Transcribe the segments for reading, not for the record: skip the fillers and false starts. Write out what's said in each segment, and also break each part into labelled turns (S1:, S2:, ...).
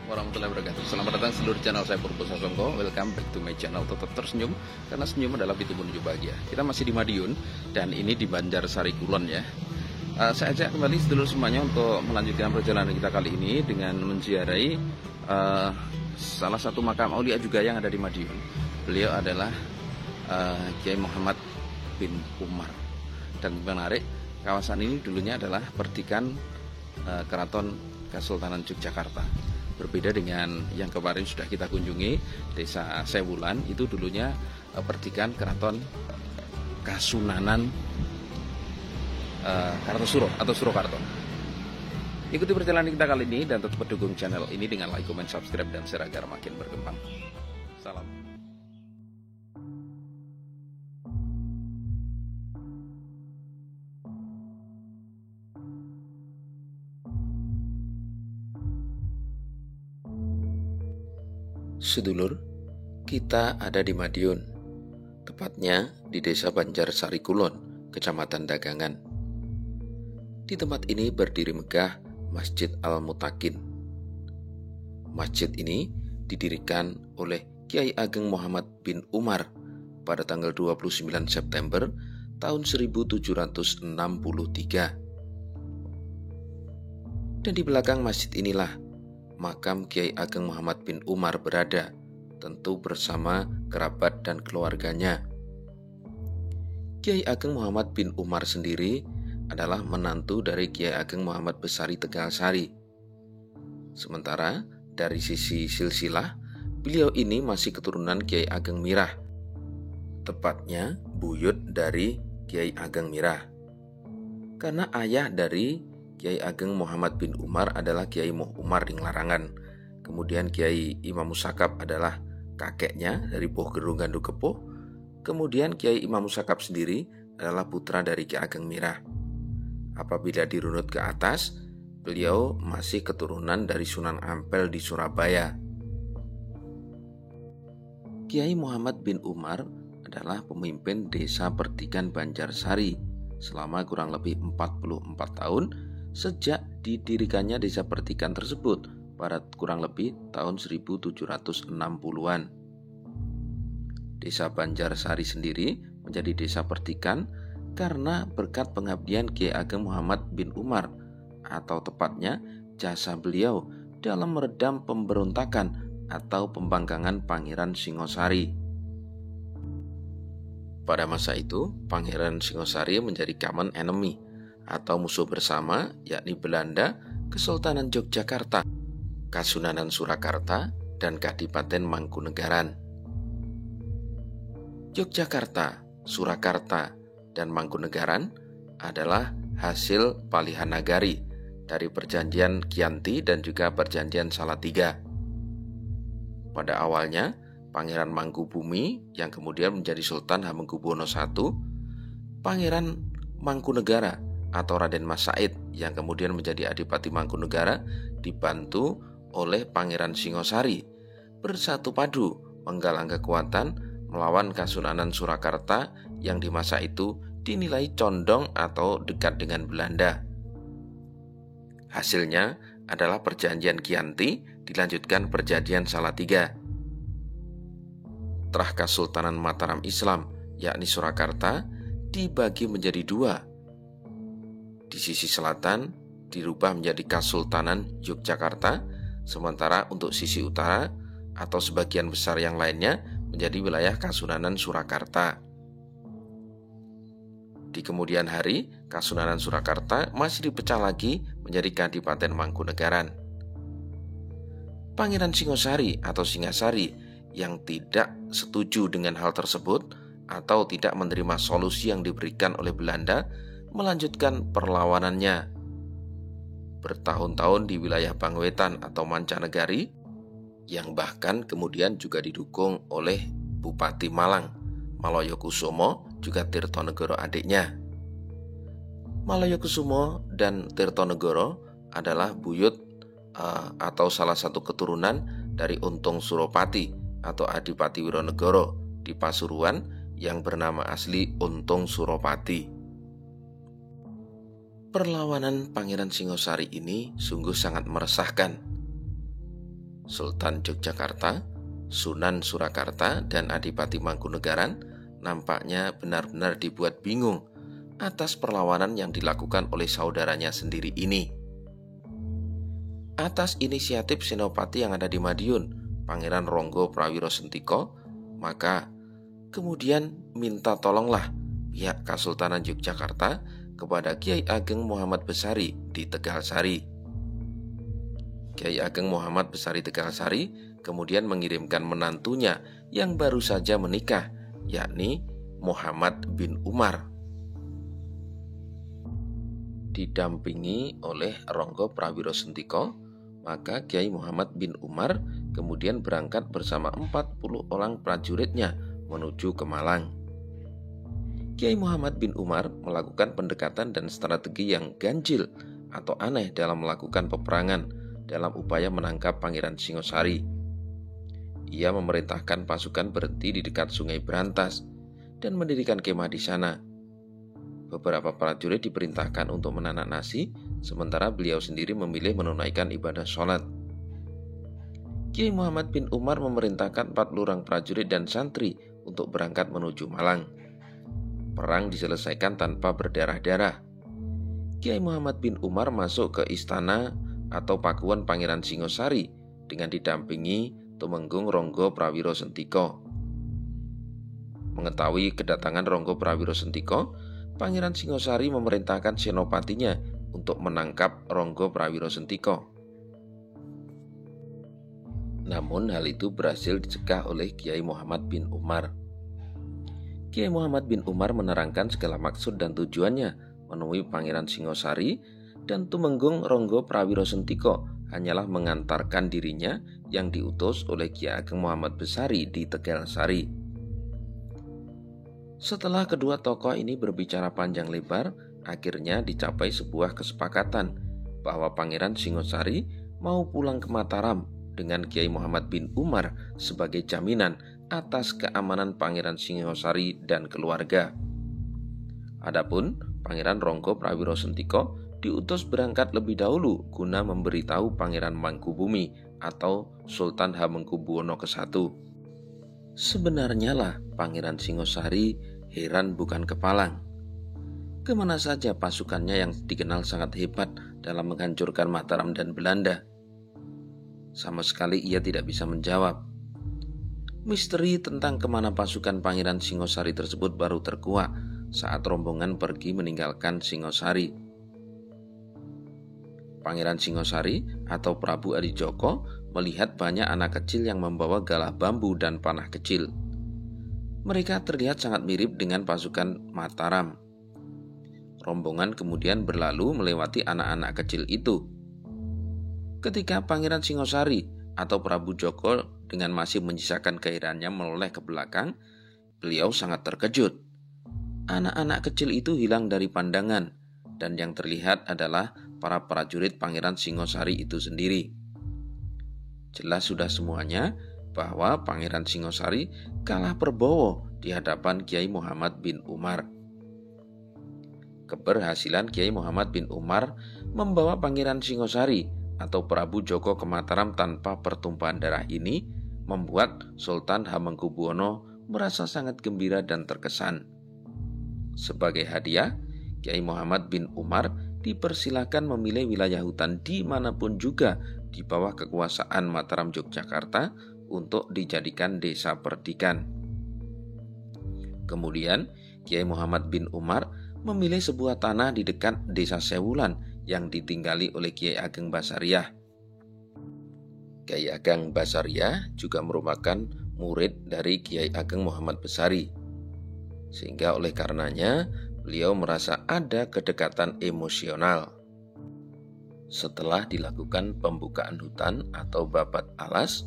S1: warahmatullahi wabarakatuh. Selamat datang seluruh channel saya Purbo Sasongko. Welcome back to my channel. Tetap tersenyum karena senyum adalah pintu menuju bahagia. Kita masih di Madiun dan ini di Banjarsari Kulon ya. Saya ajak kembali sedulur semuanya untuk melanjutkan perjalanan kita kali ini dengan menziarahi salah satu makam aulia juga yang ada di Madiun. Beliau adalah Kiai Muhammad bin Umar. Dan menarik, kawasan ini dulunya adalah pertikan Keraton Kesultanan Yogyakarta. Berbeda dengan yang kemarin sudah kita kunjungi, Desa Sewulan, itu dulunya pertikan Keraton Kasunanan Kartosuro atau Surakarta. Ikuti perjalanan kita kali ini dan tetap mendukung channel ini dengan like, comment, subscribe, dan share agar makin berkembang. Salam. Sedulur, kita ada di Madiun, tepatnya di Desa Banjarsari Kulon, Kecamatan Dagangan. Di tempat ini berdiri megah Masjid Al-Mutakin. Masjid ini didirikan oleh Kiai Ageng Muhammad bin Umar pada tanggal 29 September tahun 1763. Dan di belakang masjid inilah makam Kiai Ageng Muhammad bin Umar berada, tentu bersama kerabat dan keluarganya. Kiai Ageng Muhammad bin Umar sendiri adalah menantu dari Kiai Ageng Muhammad Besari Tegalsari. Sementara dari sisi silsilah, beliau ini masih keturunan Kiai Ageng Mirah, tepatnya buyut dari Kiai Ageng Mirah. Karena ayah dari Kiai Ageng Muhammad bin Umar adalah Kiai Moh Umar Ring Larangan. Kemudian Kiai Imam Musakab adalah kakeknya dari Poh Gerung Gandu Kepoh. Kemudian Kiai Imam Musakab sendiri adalah putra dari Kiai Ageng Mirah. Apabila dirunut ke atas, beliau masih keturunan dari Sunan Ampel di Surabaya. Kiai Muhammad bin Umar adalah pemimpin desa pertikan Banjarsari selama kurang lebih 44 tahun sejak didirikannya desa pertikan tersebut pada kurang lebih tahun 1760-an. Desa Banjarsari sendiri menjadi desa pertikan karena berkat pengabdian Kiai Ageng Muhammad bin Umar, atau tepatnya jasa beliau dalam meredam pemberontakan atau pembangkangan Pangeran Singosari. Pada masa itu, Pangeran Singosari menjadi common enemy atau musuh bersama, yakni Belanda, Kesultanan Yogyakarta, Kasunanan Surakarta, dan Kadipaten Mangkunegaran. Yogyakarta, Surakarta, dan Mangkunegaran adalah hasil palihan nagari dari perjanjian Kianti dan juga perjanjian Salatiga. Pada awalnya, Pangeran Mangkubumi yang kemudian menjadi Sultan Hamengkubuwono I, Pangeran Mangkunegara atau Raden Mas Said yang kemudian menjadi Adipati Mangkunegara dibantu oleh Pangeran Singosari bersatu padu menggalang kekuatan melawan Kasunanan Surakarta yang di masa itu dinilai condong atau dekat dengan Belanda. Hasilnya adalah perjanjian Kianti dilanjutkan perjanjian Salatiga. Terah Kesultanan Mataram Islam yakni Surakarta dibagi menjadi dua. Di sisi selatan dirubah menjadi Kesultanan Yogyakarta, sementara untuk sisi utara atau sebagian besar yang lainnya menjadi wilayah Kasunanan Surakarta. Di kemudian hari, Kasunanan Surakarta masih dipecah lagi menjadi Kadipaten Mangkunegaran. Pangeran Singosari atau Singasari yang tidak setuju dengan hal tersebut atau tidak menerima solusi yang diberikan oleh Belanda melanjutkan perlawanannya. Bertahun-tahun di wilayah Bangwetan atau Mancanegari yang bahkan kemudian juga didukung oleh Bupati Malang, Maloyokusumo, juga Tirtonegoro adiknya. Maloyokusumo dan Tirtonegoro adalah buyut atau salah satu keturunan dari Untung Suropati atau Adipati Wironegoro di Pasuruan yang bernama asli Untung Suropati. Perlawanan Pangeran Singosari ini sungguh sangat meresahkan. Sultan Yogyakarta, Sunan Surakarta, dan Adipati Mangkunegaran nampaknya benar-benar dibuat bingung atas perlawanan yang dilakukan oleh saudaranya sendiri ini. Atas inisiatif Senopati yang ada di Madiun, Pangeran Ronggo Prawiro Sentiko, maka kemudian minta tolonglah pihak Kesultanan Yogyakarta kepada Kiai Ageng Muhammad Besari di Tegalsari. Kiai Ageng Muhammad Besari Tegalsari kemudian mengirimkan menantunya yang baru saja menikah, yakni Muhammad bin Umar, didampingi oleh Ronggo Prawiro Sentiko. Maka Kiai Muhammad bin Umar kemudian berangkat bersama 40 orang prajuritnya menuju ke Malang. Kiai Muhammad bin Umar melakukan pendekatan dan strategi yang ganjil atau aneh dalam melakukan peperangan dalam upaya menangkap Pangeran Singosari. Ia memerintahkan pasukan berhenti di dekat Sungai Brantas dan mendirikan kemah di sana. Beberapa prajurit diperintahkan untuk menanak nasi, sementara beliau sendiri memilih menunaikan ibadah sholat. Kiai Muhammad bin Umar memerintahkan 40 orang prajurit dan santri untuk berangkat menuju Malang. Perang diselesaikan tanpa berdarah-darah. Kiai Muhammad bin Umar masuk ke istana atau pakuan Pangeran Singosari dengan didampingi Tumenggung Ronggo Prawiro Sentiko. Mengetahui kedatangan Ronggo Prawiro Sentiko, Pangeran Singosari memerintahkan senopatinya untuk menangkap Ronggo Prawiro Sentiko. Namun hal itu berhasil dicegah oleh Kiai Muhammad bin Umar. Kiai Muhammad bin Umar menerangkan segala maksud dan tujuannya menemui Pangeran Singosari, dan Tumenggung Ronggo Prawiro Sentiko hanyalah mengantarkan dirinya yang diutus oleh Kiai Ageng Muhammad Besari di Tegalsari. Setelah kedua tokoh ini berbicara panjang lebar, akhirnya dicapai sebuah kesepakatan bahwa Pangeran Singosari mau pulang ke Mataram dengan Kiai Muhammad bin Umar sebagai jaminan atas keamanan Pangeran Singosari dan keluarga. Adapun Pangeran Ronggo Prawiro Sentiko diutus berangkat lebih dahulu guna memberitahu Pangeran Mangkubumi atau Sultan Hamengkubuwono ke-1. Sebenarnya lah Pangeran Singosari heran bukan kepalang. Kemana saja pasukannya yang dikenal sangat hebat dalam menghancurkan Mataram dan Belanda? Sama sekali ia tidak bisa menjawab. Misteri tentang kemana pasukan Pangeran Singosari tersebut baru terkuak saat rombongan pergi meninggalkan Singosari. Pangeran Singosari atau Prabu Adijoko melihat banyak anak kecil yang membawa galah bambu dan panah kecil. Mereka terlihat sangat mirip dengan pasukan Mataram. Rombongan kemudian berlalu melewati anak-anak kecil itu. Ketika Pangeran Singosari atau Prabu Joko dengan masih menyisakan keheraannya menoleh ke belakang, beliau sangat terkejut. Anak-anak kecil itu hilang dari pandangan, dan yang terlihat adalah para prajurit Pangeran Singosari itu sendiri. Jelas sudah semuanya bahwa Pangeran Singosari kalah perbowo di hadapan Kiai Muhammad bin Umar. Keberhasilan Kiai Muhammad bin Umar membawa Pangeran Singosari atau Prabu Joko ke Mataram tanpa pertumpahan darah ini membuat Sultan Hamengkubuwono merasa sangat gembira dan terkesan. Sebagai hadiah, Kiai Muhammad bin Umar dipersilakan memilih wilayah hutan dimanapun juga di bawah kekuasaan Mataram Yogyakarta untuk dijadikan desa perdikan. Kemudian Kiai Muhammad bin Umar memilih sebuah tanah di dekat desa Sewulan yang ditinggali oleh Kiai Ageng Basariah. Kiai Ageng Basariah juga merupakan murid dari Kiai Ageng Muhammad Besari, sehingga oleh karenanya beliau merasa ada kedekatan emosional. Setelah dilakukan pembukaan hutan atau babat alas,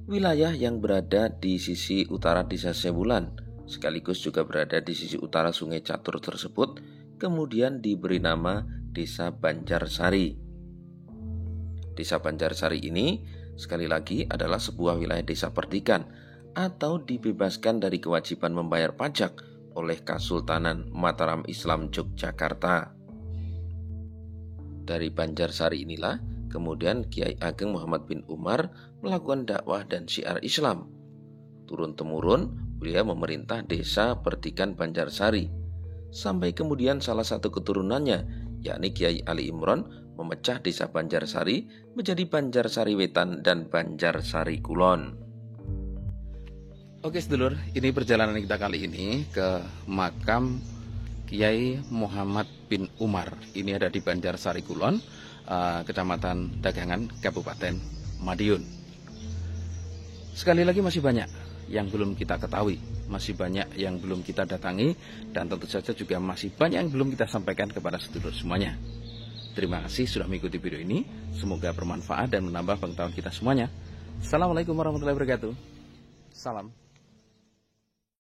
S1: wilayah yang berada di sisi utara desa Sewulan sekaligus juga berada di sisi utara Sungai Catur tersebut kemudian diberi nama Desa Banjarsari. Desa Banjarsari ini sekali lagi adalah sebuah wilayah desa perdikan atau dibebaskan dari kewajiban membayar pajak oleh Kesultanan Mataram Islam Yogyakarta. Dari Banjarsari inilah Kemudian Kiai Ageng Muhammad bin Umar melakukan dakwah dan syiar Islam. Turun-temurun beliau memerintah desa Pertikan Banjarsari. Sampai kemudian salah satu keturunannya, yakni Kiai Ali Imron, memecah desa Banjarsari menjadi Banjarsari Wetan dan Banjarsari Kulon. Oke sedulur, ini perjalanan kita kali ini ke makam Kiai Muhammad bin Umar. Ini ada di Banjarsari Kulon, Kecamatan Dagangan, Kabupaten Madiun. Sekali lagi masih banyak yang belum kita ketahui, masih banyak yang belum kita datangi, dan tentu saja juga masih banyak yang belum kita sampaikan kepada sedulur semuanya. Terima kasih sudah mengikuti video ini, semoga bermanfaat dan menambah pengetahuan kita semuanya. Assalamualaikum warahmatullahi wabarakatuh. Salam.